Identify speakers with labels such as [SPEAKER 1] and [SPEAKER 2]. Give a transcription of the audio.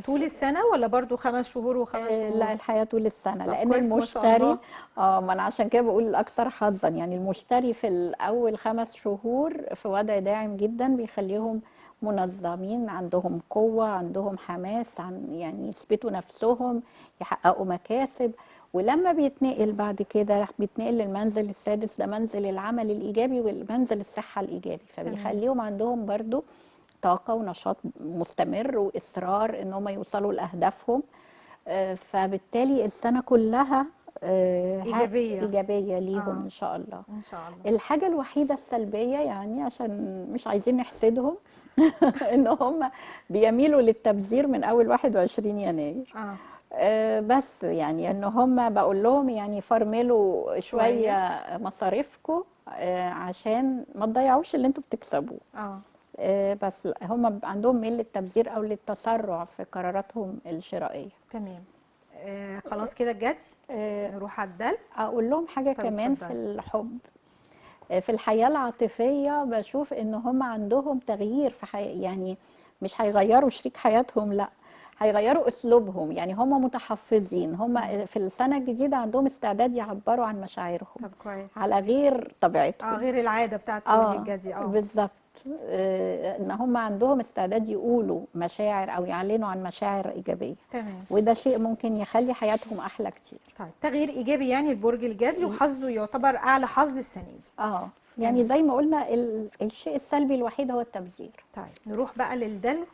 [SPEAKER 1] طول السنة ولا برضو 5 شهور وخمس
[SPEAKER 2] لا،
[SPEAKER 1] شهور؟
[SPEAKER 2] الحياة طول السنة،
[SPEAKER 1] طب
[SPEAKER 2] لأن
[SPEAKER 1] كويس ما شاء
[SPEAKER 2] المشتري.
[SPEAKER 1] الله.
[SPEAKER 2] ما أنا عشان كده بقول الأكثر حظا، يعني المشتري في الأول 5 شهور في وضع داعم جدا، بيخليهم منظمين، عندهم قوة، عندهم حماس، يعني يثبتوا نفسهم، يحققوا مكاسب. ولما بيتنقل بعد كده، بيتنقل للمنزل السادس، ده منزل العمل الإيجابي والمنزل الصحة الإيجابي،
[SPEAKER 1] تمام.
[SPEAKER 2] فبيخليهم عندهم برضو طاقة ونشاط مستمر وإصرار إن هم يوصلوا لأهدافهم. فبالتالي السنة كلها
[SPEAKER 1] إيجابية.
[SPEAKER 2] إيجابية ليهم
[SPEAKER 1] اه،
[SPEAKER 2] إن شاء الله.
[SPEAKER 1] إن شاء الله.
[SPEAKER 2] الحاجة الوحيدة السلبية، يعني عشان مش عايزين نحسدهم إن هم بيميلوا للتبذير من أول 21 يناير.
[SPEAKER 1] اه،
[SPEAKER 2] بس يعني إن هم بقول لهم يعني فرملوا
[SPEAKER 1] شوية.
[SPEAKER 2] شوية مصاريفكم، عشان ما تضيعوش اللي انتوا بتكسبوه.
[SPEAKER 1] اه،
[SPEAKER 2] بس هم عندهم ميل للتبذير او للتسرع في قراراتهم الشرائيه.
[SPEAKER 1] تمام. خلاص كده الجدي.
[SPEAKER 2] آه،
[SPEAKER 1] نروح على الدلو.
[SPEAKER 2] اقول لهم حاجه
[SPEAKER 1] طب
[SPEAKER 2] كمان في
[SPEAKER 1] اتفضلي.
[SPEAKER 2] الحب. في الحياه العاطفيه بشوف ان هم عندهم تغيير في يعني مش هيغيروا شريك حياتهم، لا، هيغيروا اسلوبهم. يعني هم متحفظين،
[SPEAKER 1] مم.
[SPEAKER 2] هم في السنه الجديده عندهم استعداد يعبروا عن مشاعرهم
[SPEAKER 1] طب كويس.
[SPEAKER 2] على غير
[SPEAKER 1] اه،
[SPEAKER 2] طبيعتهم.
[SPEAKER 1] غير العادة بتاعت الوجه
[SPEAKER 2] اه،
[SPEAKER 1] الجدي. اه،
[SPEAKER 2] بالظبط. ان هم عندهم استعداد يقولوا مشاعر او يعلنوا عن مشاعر ايجابيه،
[SPEAKER 1] تمام.
[SPEAKER 2] وده شيء ممكن يخلي حياتهم احلى كتير.
[SPEAKER 1] طيب تغيير ايجابي يعني البرج الجدي، وحظه يعتبر اعلى حظ السنة دي.
[SPEAKER 2] اه، يعني
[SPEAKER 1] تمام.
[SPEAKER 2] زي ما قلنا الشيء السلبي الوحيد هو التبذير.
[SPEAKER 1] طيب نروح بقى للدلو.